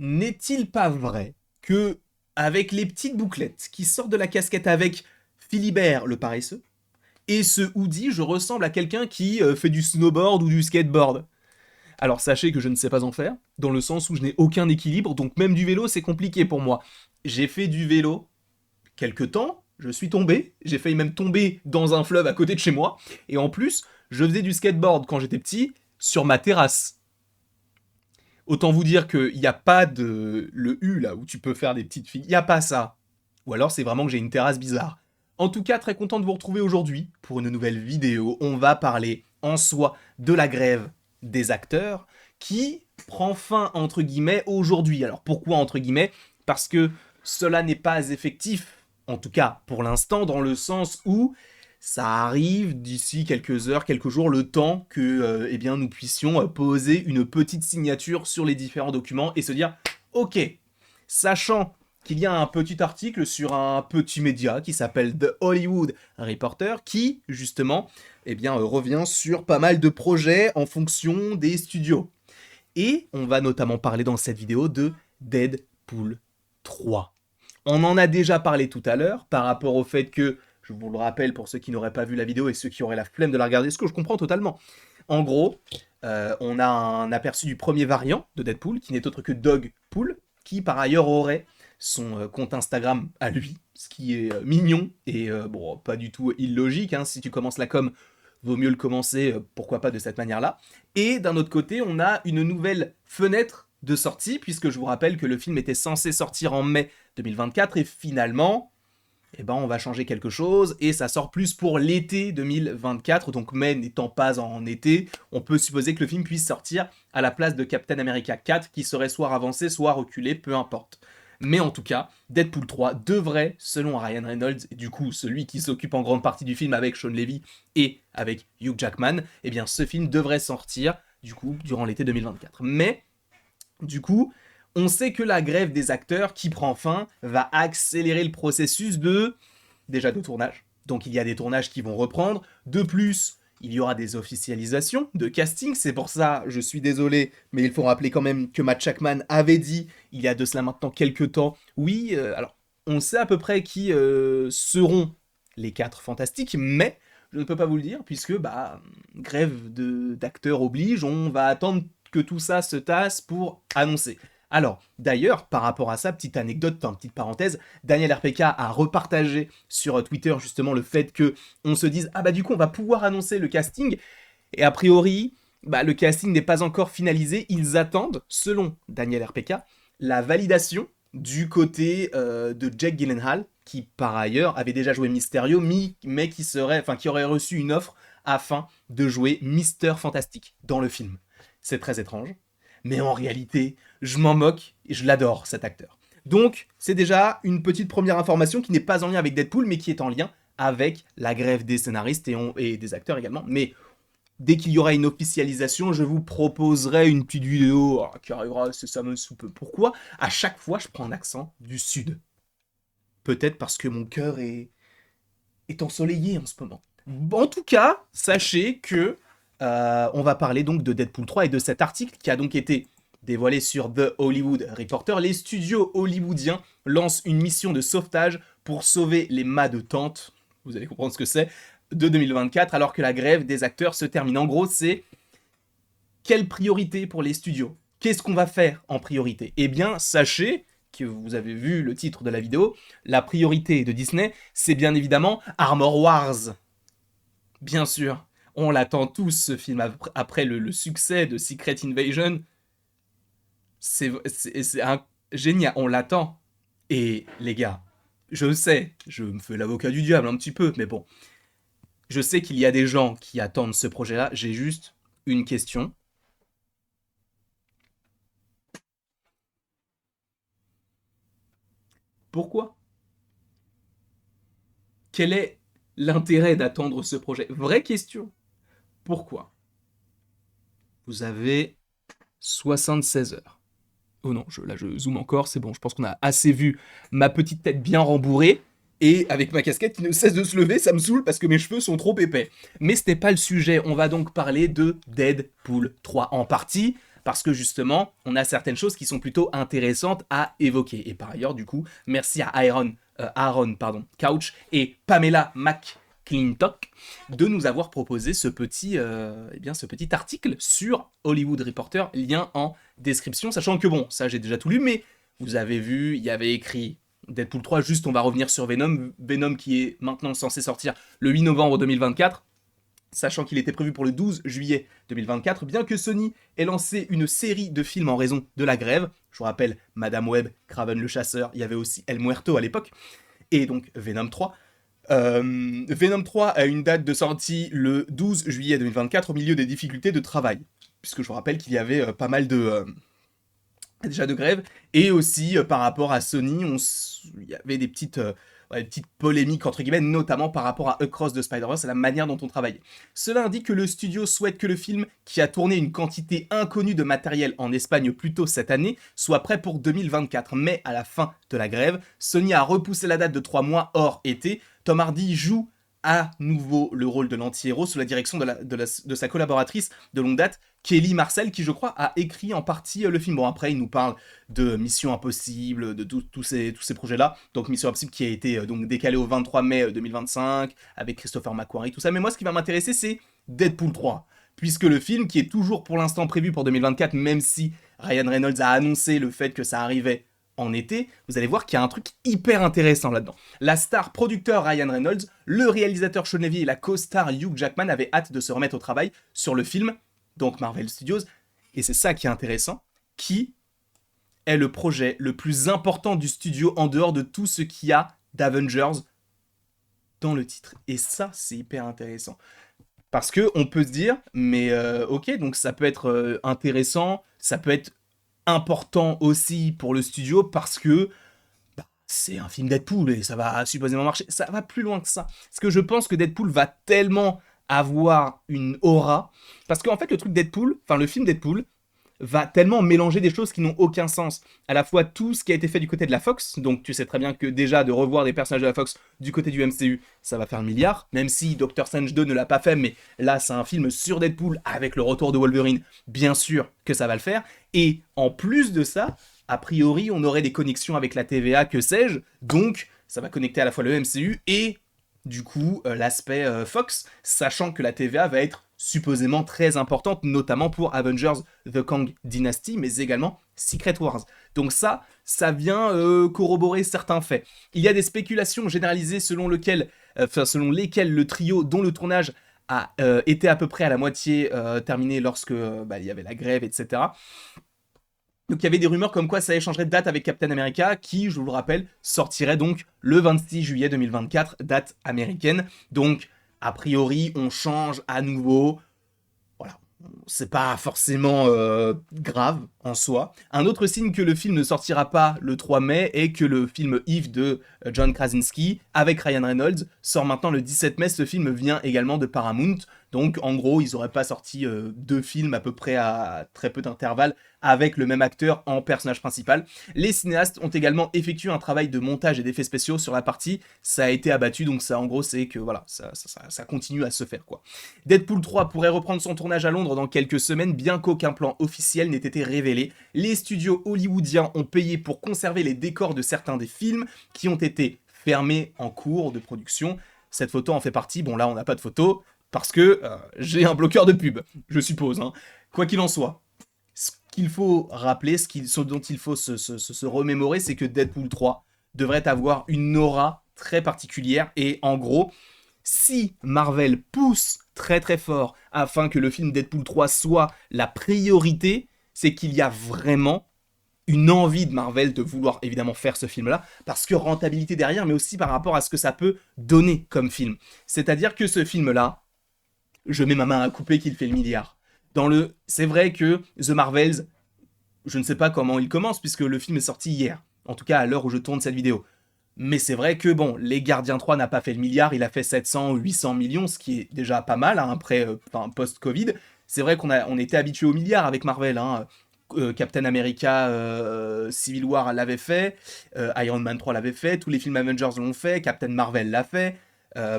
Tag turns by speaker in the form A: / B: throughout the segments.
A: N'est-il pas vrai que, avec les petites bouclettes qui sortent de la casquette avec Philibert le paresseux, et ce hoodie, je ressemble à quelqu'un qui fait du snowboard ou du skateboard? Alors sachez que je ne sais pas en faire, dans le sens où je n'ai aucun équilibre, donc même du vélo c'est compliqué pour moi. J'ai fait du vélo quelque temps, je suis tombé, j'ai failli même tomber dans un fleuve à côté de chez moi, et en plus, je faisais du skateboard quand j'étais petit, sur ma terrasse. Autant vous dire qu'il n'y a pas de... le U là, où tu peux faire des petites filles, il n'y a pas ça. Ou alors c'est vraiment que j'ai une terrasse bizarre. En tout cas, très content de vous retrouver aujourd'hui pour une nouvelle vidéo. On va parler en soi de la grève des acteurs qui prend fin entre guillemets aujourd'hui. Alors pourquoi entre guillemets? Parce que cela n'est pas effectif, en tout cas pour l'instant, dans le sens où ça arrive d'ici quelques heures, quelques jours, le temps que eh bien, nous puissions poser une petite signature sur les différents documents et se dire « Ok, sachant qu'il y a un petit article sur un petit média qui s'appelle The Hollywood Reporter qui, justement, eh bien, revient sur pas mal de projets en fonction des studios. Et on va notamment parler dans cette vidéo de Deadpool 3. On en a déjà parlé tout à l'heure par rapport au fait que, je vous le rappelle pour ceux qui n'auraient pas vu la vidéo et ceux qui auraient la flemme de la regarder, ce que je comprends totalement. En gros, on a un aperçu du premier variant de Deadpool, qui n'est autre que Dogpool, qui par ailleurs aurait son compte Instagram à lui, ce qui est mignon et bon, pas du tout illogique. Hein, si tu commences la com, vaut mieux le commencer, pourquoi pas de cette manière-là. Et d'un autre côté, on a une nouvelle fenêtre de sortie, puisque je vous rappelle que le film était censé sortir en mai 2024, et finalement, eh ben, on va changer quelque chose, et ça sort plus pour l'été 2024, donc mai n'étant pas en été, on peut supposer que le film puisse sortir à la place de Captain America 4, qui serait soit avancé, soit reculé, peu importe. Mais en tout cas, Deadpool 3 devrait, selon Ryan Reynolds, et du coup celui qui s'occupe en grande partie du film avec Sean Levy et avec Hugh Jackman, eh bien ce film devrait sortir, du coup, durant l'été 2024. Mais, du coup, on sait que la grève des acteurs qui prend fin va accélérer le processus déjà de tournage. Donc il y a des tournages qui vont reprendre. De plus, il y aura des officialisations de casting. C'est pour ça, je suis désolé, mais il faut rappeler quand même que Matt Shakman avait dit, il y a de cela maintenant quelques temps, oui, alors on sait à peu près qui seront les 4 fantastiques, mais je ne peux pas vous le dire, puisque, grève d'acteurs oblige, on va attendre que tout ça se tasse pour annoncer. Alors, d'ailleurs, par rapport à ça, petite anecdote, petite parenthèse, Daniel RPK a repartagé sur Twitter justement le fait que on se dise « Ah bah du coup, on va pouvoir annoncer le casting », et a priori, le casting n'est pas encore finalisé, ils attendent, selon Daniel RPK, la validation du côté de Jake Gyllenhaal, qui par ailleurs avait déjà joué Mysterio, mais qui aurait reçu une offre afin de jouer Mister Fantastic dans le film. C'est très étrange, mais en réalité, je m'en moque et je l'adore, cet acteur. Donc, c'est déjà une petite première information qui n'est pas en lien avec Deadpool, mais qui est en lien avec la grève des scénaristes et des acteurs également. Mais dès qu'il y aura une officialisation, je vous proposerai une petite vidéo qui arrivera, c'est ça me soupe. Pourquoi à chaque fois je prends un accent du sud? Peut-être parce que mon cœur est ensoleillé en ce moment. En tout cas, sachez que on va parler donc de Deadpool 3 et de cet article qui a donc été dévoilé sur The Hollywood Reporter. Les studios hollywoodiens lancent une mission de sauvetage pour sauver les mâts de tente, vous allez comprendre ce que c'est, de 2024, alors que la grève des acteurs se termine. En gros, c'est quelle priorité pour les studios? Qu'est-ce qu'on va faire en priorité? Eh bien, sachez que vous avez vu le titre de la vidéo, la priorité de Disney, c'est bien évidemment Armor Wars. Bien sûr, on l'attend tous, ce film, après le succès de Secret Invasion. C'est un génial, on l'attend. Et les gars, je sais, je me fais l'avocat du diable un petit peu, mais bon. Je sais qu'il y a des gens qui attendent ce projet-là, j'ai juste une question. Pourquoi? Quel est l'intérêt d'attendre ce projet? Vraie question. Pourquoi? Vous avez 76 heures. Oh non, là je zoome encore, c'est bon, je pense qu'on a assez vu ma petite tête bien rembourrée, et avec ma casquette qui ne cesse de se lever, ça me saoule parce que mes cheveux sont trop épais. Mais c'était pas le sujet, on va donc parler de Deadpool 3, en partie parce que justement, on a certaines choses qui sont plutôt intéressantes à évoquer. Et par ailleurs, du coup, merci à Aaron Couch et Pamela McClintock de nous avoir proposé ce petit article sur Hollywood Reporter, lien en description, sachant que bon, ça j'ai déjà tout lu, mais vous avez vu, il y avait écrit Deadpool 3, juste on va revenir sur Venom qui est maintenant censé sortir le 8 novembre 2024, sachant qu'il était prévu pour le 12 juillet 2024, bien que Sony ait lancé une série de films en raison de la grève. Je vous rappelle, Madame Web, Kraven le Chasseur, il y avait aussi El Muerto à l'époque, et donc Venom 3. Venom 3 a une date de sortie le 12 juillet 2024 au milieu des difficultés de travail, puisque je vous rappelle qu'il y avait pas mal de... déjà de grève, et aussi par rapport à Sony, il y avait des petites polémiques entre guillemets, notamment par rapport à Across the Spider-Verse et la manière dont on travaillait. Cela indique que le studio souhaite que le film, qui a tourné une quantité inconnue de matériel en Espagne plus tôt cette année, soit prêt pour 2024, mais à la fin de la grève, Sony a repoussé la date de 3 mois hors été. Tom Hardy joue à nouveau le rôle de l'anti-héros sous la direction de sa collaboratrice de longue date, Kelly Marcel, qui je crois a écrit en partie le film. Bon, après il nous parle de Mission Impossible, de tous ces projets-là, donc Mission Impossible qui a été donc décalé au 23 mai 2025, avec Christopher McQuarrie, tout ça, mais moi ce qui va m'intéresser c'est Deadpool 3, puisque le film, qui est toujours pour l'instant prévu pour 2024, même si Ryan Reynolds a annoncé le fait que ça arrivait en été, vous allez voir qu'il y a un truc hyper intéressant là-dedans. La star producteur Ryan Reynolds, le réalisateur Sean Levy et la co-star Hugh Jackman avaient hâte de se remettre au travail sur le film, donc Marvel Studios, et c'est ça qui est intéressant, qui est le projet le plus important du studio en dehors de tout ce qu'il y a d'Avengers dans le titre. Et ça, c'est hyper intéressant. Parce que on peut se dire, mais ok, donc ça peut être intéressant, ça peut être important aussi pour le studio parce que c'est un film Deadpool et ça va supposément marcher. Ça va plus loin que ça. Parce que je pense que Deadpool va tellement avoir une aura. Parce qu'en fait, le truc Deadpool, enfin le film Deadpool, va tellement mélanger des choses qui n'ont aucun sens. À la fois tout ce qui a été fait du côté de la Fox, donc tu sais très bien que déjà de revoir des personnages de la Fox du côté du MCU, ça va faire le milliard, même si Doctor Strange 2 ne l'a pas fait, mais là c'est un film sur Deadpool avec le retour de Wolverine, bien sûr que ça va le faire. Et en plus de ça, a priori on aurait des connexions avec la TVA, que sais-je, donc ça va connecter à la fois le MCU et du coup l'aspect Fox, sachant que la TVA va être supposément très importante, notamment pour Avengers The Kang Dynasty, mais également Secret Wars. Donc ça vient corroborer certains faits. Il y a des spéculations généralisées selon lesquelles le trio, dont le tournage a été à peu près à la moitié terminé lorsque il y avait la grève, etc. Donc il y avait des rumeurs comme quoi ça échangerait de date avec Captain America, qui, je vous le rappelle, sortirait donc le 26 juillet 2024, date américaine. Donc, a priori, on change à nouveau. Voilà, c'est pas forcément grave en soi. Un autre signe que le film ne sortira pas le 3 mai est que le film Eve de John Krasinski, avec Ryan Reynolds, sort maintenant le 17 mai. Ce film vient également de Paramount. Donc en gros, ils n'auraient pas sorti deux films à peu près à très peu d'intervalle avec le même acteur en personnage principal. Les cinéastes ont également effectué un travail de montage et d'effets spéciaux sur la partie. Ça a été abattu, donc ça en gros c'est que voilà, ça continue à se faire quoi. Deadpool 3 pourrait reprendre son tournage à Londres dans quelques semaines, bien qu'aucun plan officiel n'ait été révélé. Les studios hollywoodiens ont payé pour conserver les décors de certains des films qui ont été fermés en cours de production. Cette photo en fait partie. Bon là on n'a pas de photo, parce que j'ai un bloqueur de pub, je suppose. Hein. Quoi qu'il en soit, ce qu'il faut rappeler, ce dont il faut se remémorer, c'est que Deadpool 3 devrait avoir une aura très particulière. Et en gros, si Marvel pousse très très fort afin que le film Deadpool 3 soit la priorité, c'est qu'il y a vraiment une envie de Marvel de vouloir évidemment faire ce film-là, parce que rentabilité derrière, mais aussi par rapport à ce que ça peut donner comme film. C'est-à-dire que ce film-là, je mets ma main à couper qu'il fait le milliard. C'est vrai que The Marvels, je ne sais pas comment il commence, puisque le film est sorti hier. En tout cas, à l'heure où je tourne cette vidéo. Mais c'est vrai que, bon, Les Gardiens 3 n'a pas fait le milliard, il a fait 700 ou 800 millions, ce qui est déjà pas mal, hein, après, post-Covid. C'est vrai on était habitué au milliard avec Marvel, hein. Captain America Civil War l'avait fait, Iron Man 3 l'avait fait, tous les films Avengers l'ont fait, Captain Marvel l'a fait,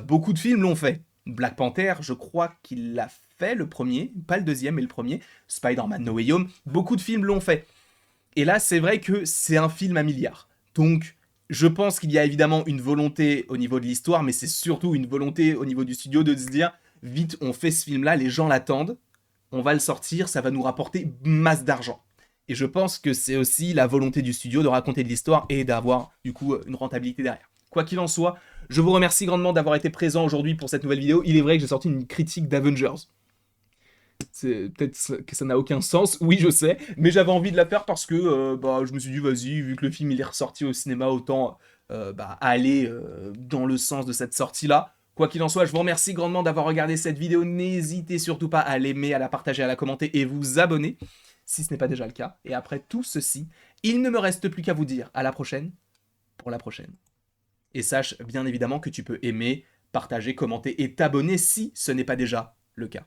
A: beaucoup de films l'ont fait. Black Panther, je crois qu'il l'a fait le premier, pas le deuxième, mais le premier, Spider-Man No Way Home, beaucoup de films l'ont fait. Et là, c'est vrai que c'est un film à milliards. Donc, je pense qu'il y a évidemment une volonté au niveau de l'histoire, mais c'est surtout une volonté au niveau du studio de se dire, vite, on fait ce film-là, les gens l'attendent, on va le sortir, ça va nous rapporter masse d'argent. Et je pense que c'est aussi la volonté du studio de raconter de l'histoire et d'avoir, du coup, une rentabilité derrière. Quoi qu'il en soit, je vous remercie grandement d'avoir été présent aujourd'hui pour cette nouvelle vidéo. Il est vrai que j'ai sorti une critique d'Avengers. C'est peut-être que ça n'a aucun sens, oui je sais, mais j'avais envie de la faire parce que je me suis dit vas-y, vu que le film il est ressorti au cinéma, autant aller dans le sens de cette sortie-là. Quoi qu'il en soit, je vous remercie grandement d'avoir regardé cette vidéo. N'hésitez surtout pas à l'aimer, à la partager, à la commenter et vous abonner si ce n'est pas déjà le cas. Et après tout ceci, il ne me reste plus qu'à vous dire à la prochaine pour la prochaine. Et sache bien évidemment que tu peux aimer, partager, commenter et t'abonner si ce n'est pas déjà le cas.